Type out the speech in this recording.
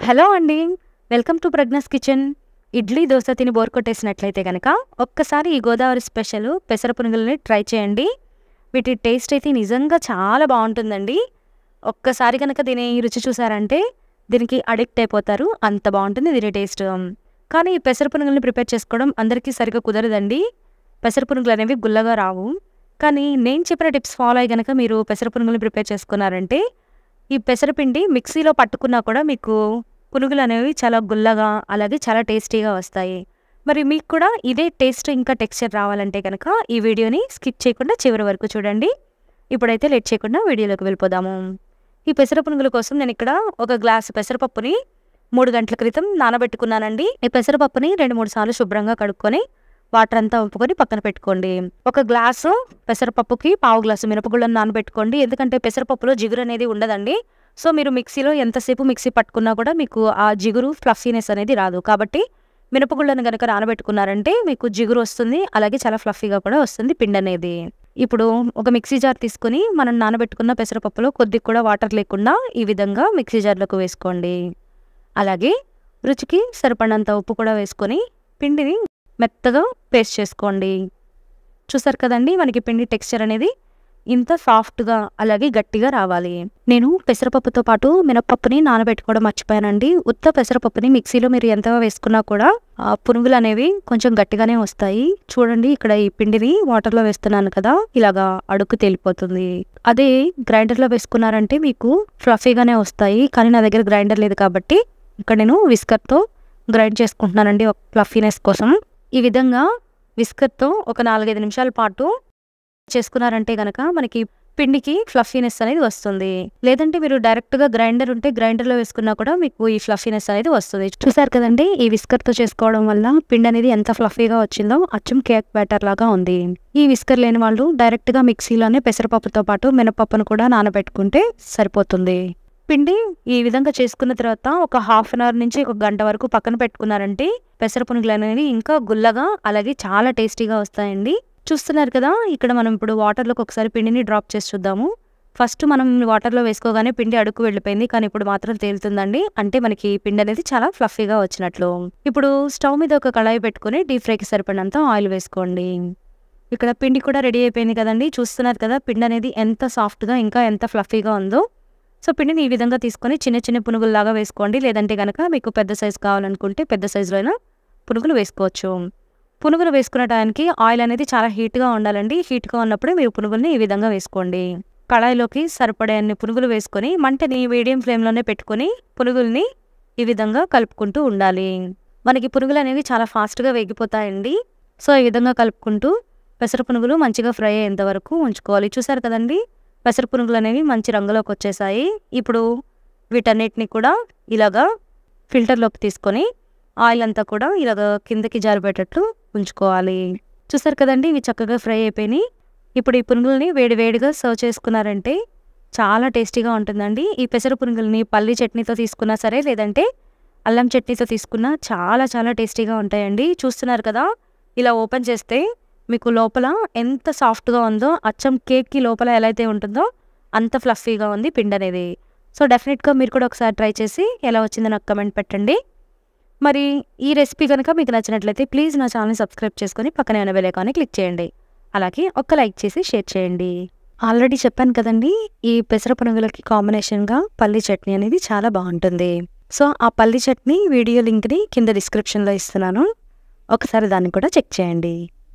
Hello అండి. Welcome to Pragna's kitchen. Idli, dosa తిని bore కొట్టేసినట్లయితే గనక ఒక్కసారి ఈ గోదావరి స్పెషల్ పెసర పునుగులని ట్రై చేయండి. వీటి టేస్ట్ అయితే నిజంగా చాలా బాగుంటుందండి. ఒక్కసారి కనుక దీని రుచి చూసారంటే దీనికి అడిక్ట్ అయిపోతారు. అంత బాగుంటుంది దీని టేస్ట్. కానీ ఈ పెసర పునుగులని ప్రిపేర్ చేసుకోవడం అందరికీ సరిగ్గా కుదరదండి. పెసర పునుగులు అనేవి గుల్లగా రావు. కానీ నేను చెప్పిన టిప్స్ ఫాలో అయ్యి గనక మీరు పెసర పునుగులని ప్రిపేర్ చేసుకున్నారంటే ఈ పెసరపిండి మిక్సీలో పట్టుకున్నా కూడా మీకు పునుగులు అనేవి చాలా గుల్లగా అలాగే చాలా టేస్టీగా వస్తాయి. మరి మీకు కూడా ఇదే టేస్ట్ ఇంకా టెక్స్చర్ రావాలంటే కనుక ఈ వీడియోని స్కిప్ చేయకుండా చివరి వరకు చూడండి. ఇప్పుడైతే లేట్ చేయకుండా వీడియోలోకి వెళ్ళిపోదాము. ఈ పెసర పునుగుల కోసం నేను ఇక్కడ ఒక గ్లాసు పెసరపప్పుని 3 గంటల క్రితం నానబెట్టుకున్నానండి. ఈ పెసరపప్పుని 2-3 సార్లు శుభ్రంగా కడుక్కొని వాటర్ అంతా వంపుకొని పక్కన పెట్టుకోండి. ఒక గ్లాసు పెసరపప్పుకి పావు గ్లాసు మినపగుళ్ళను నానబెట్టుకోండి. ఎందుకంటే పెసరపప్పులో జిగురు అనేది ఉండదండి. సో మీరు మిక్సీలో ఎంతసేపు మిక్సీ పట్టుకున్నా కూడా మీకు ఆ జిగురు ఫ్లఫీనెస్ అనేది రాదు. కాబట్టి మినపగుళ్ళను కనుక నానబెట్టుకున్నారంటే మీకు జిగురు వస్తుంది, అలాగే చాలా ఫ్లఫీగా కూడా వస్తుంది పిండి అనేది. ఇప్పుడు ఒక మిక్సీ జార్ తీసుకొని మనం నానబెట్టుకున్న పెసరపప్పులో కొద్దిగా కూడా వాటర్ లేకుండా ఈ విధంగా మిక్సీ జార్లోకి వేసుకోండి. అలాగే రుచికి సరిపడినంత ఉప్పు కూడా వేసుకొని పిండిని మెత్తగా పేస్ట్ చేసుకోండి. చూసారు కదండి, మనకి పిండి టెక్స్చర్ అనేది ఇంత సాఫ్ట్గా అలాగే గట్టిగా రావాలి. నేను పెసరపప్పుతో పాటు మినపప్పుని నానబెట్టుకోవడం మర్చిపోయానండి. ఉత్త పెసరపప్పుని మిక్సీలో మీరు ఎంతగా వేసుకున్నా కూడా ఆ పునుగులు అనేవి కొంచెం గట్టిగానే వస్తాయి. చూడండి, ఇక్కడ ఈ పిండిని వాటర్లో వేస్తున్నాను కదా, ఇలాగా అడుగు తేలిపోతుంది. అదే గ్రైండర్లో వేసుకున్నారంటే మీకు ఫ్లఫీగానే వస్తాయి. కానీ నా దగ్గర గ్రైండర్ లేదు కాబట్టి ఇక్కడ నేను విస్కర్తో గ్రైండ్ చేసుకుంటున్నానండి ఒక ఫ్లఫీనెస్ కోసం. ఈ విధంగా విస్కర్తో ఒక 4-5 నిమిషాల పాటు చేసుకున్నారంటే కనుక మనకి పిండికి ఫ్లఫీనెస్ అనేది వస్తుంది. లేదంటే మీరు డైరెక్ట్గా గ్రైండర్ ఉంటే గ్రైండర్లో వేసుకున్నా కూడా మీకు ఈ ఫ్లఫీనెస్ అనేది వస్తుంది. చూసారు కదండి, ఈ విస్కర్తో చేసుకోవడం వల్ల పిండి అనేది ఎంత ఫ్లఫీగా వచ్చిందో అచ్చం కేక్ బ్యాటర్ లాగా ఉంది. ఈ విస్కర్ లేని వాళ్ళు డైరెక్ట్గా మిక్సీలోనే పెసరపప్పుతో పాటు మినపప్పును కూడా నానబెట్టుకుంటే సరిపోతుంది. పిండి ఈ విధంగా చేసుకున్న తర్వాత ఒక 1/2 అవర్ నుంచి 1 గంట వరకు పక్కన పెట్టుకున్నారంటే పెసర పునుగులు అనేవి ఇంకా గుల్లగా అలాగే చాలా టేస్టీగా వస్తాయండి. చూస్తున్నారు కదా, ఇక్కడ మనం ఇప్పుడు వాటర్లోకి ఒకసారి పిండిని డ్రాప్ చేసి చూద్దాము. ఫస్ట్ మనం వాటర్లో వేసుకోగానే పిండి అడుగు వెళ్ళిపోయింది, కానీ ఇప్పుడు మాత్రం తేలుతుందండి. అంటే మనకి పిండి అనేది చాలా ఫ్లఫీగా వచ్చినట్లు. ఇప్పుడు స్టవ్ మీద ఒక కళాయి పెట్టుకుని డీప్ ఫ్రైకి సరిపడినంత ఆయిల్ వేసుకోండి. ఇక్కడ పిండి కూడా రెడీ అయిపోయింది కదండి. చూస్తున్నారు కదా, పిండి అనేది ఎంత సాఫ్ట్గా ఇంకా ఎంత ఫ్లఫీగా ఉందో. సో పిండిని ఈ విధంగా తీసుకొని చిన్న చిన్న పునుగుల్లాగా వేసుకోండి. లేదంటే కనుక మీకు పెద్ద సైజు కావాలనుకుంటే పెద్ద సైజులో అయినా పునుగులు వేసుకోవచ్చు. పునుగులు వేసుకునే టైంకి ఆయిల్ అనేది చాలా హీట్గా ఉండాలండి. హీట్గా ఉన్నప్పుడు మీరు పునుగుల్ని ఈ విధంగా వేసుకోండి. కళాయిలోకి సరిపడే అన్ని పునుగులు వేసుకొని మంటని మీడియం ఫ్లేమ్లోనే పెట్టుకొని పునుగుల్ని ఈ విధంగా కలుపుకుంటూ ఉండాలి. మనకి పునుగులు అనేవి చాలా ఫాస్ట్గా వేగిపోతాయండి. సో ఈ విధంగా కలుపుకుంటూ పెసర పునుగులు మంచిగా ఫ్రై అయ్యేంత వరకు ఉంచుకోవాలి. చూసారు కదండి, పెసర పునుగులు అనేవి మంచి రంగులోకి వచ్చేసాయి. ఇప్పుడు వీటన్నిటిని కూడా ఇలాగా ఫిల్టర్లోకి తీసుకొని ఆయిల్ అంతా కూడా ఇలాగ కిందకి జారిపోయేటట్లు ఉంచుకోవాలి. చూసారు కదండి, ఇవి చక్కగా ఫ్రై అయిపోయినాయి. ఇప్పుడు ఈ పునుగుల్ని వేడివేడిగా సర్వ్ చేసుకున్నారంటే చాలా టేస్టీగా ఉంటుందండి. ఈ పెసర పునుగుల్ని పల్లి చట్నీతో తీసుకున్నా సరే, లేదంటే అల్లం చట్నీతో తీసుకున్నా చాలా చాలా టేస్టీగా ఉంటాయండి. చూస్తున్నారు కదా, ఇలా ఓపెన్ చేస్తే మీకు లోపల ఎంత సాఫ్ట్గా ఉందో, అచ్చం కేక్కి లోపల ఎలా అయితే ఉంటుందో అంత ఫ్లఫీగా ఉంది పిండి అనేది. సో డెఫినెట్గా మీరు కూడా ఒకసారి ట్రై చేసి ఎలా వచ్చిందో నాకు కమెంట్ పెట్టండి. మరి ఈ రెసిపీ కనుక మీకు నచ్చినట్లయితే ప్లీజ్ నా ఛానల్ని సబ్స్క్రైబ్ చేసుకొని పక్కనే ఉన్న బెల్ ఐకాన్ని క్లిక్ చేయండి. అలాగే ఒక్క లైక్ చేసి షేర్ చేయండి. ఆల్రెడీ చెప్పాను కదండి, ఈ పెసర పునుగులకి కాంబినేషన్గా పల్లి చట్నీ అనేది చాలా బాగుంటుంది. సో ఆ పల్లి చట్నీ వీడియో లింక్ని కింద డిస్క్రిప్షన్లో ఇస్తున్నాను, ఒకసారి దాన్ని కూడా చెక్ చేయండి.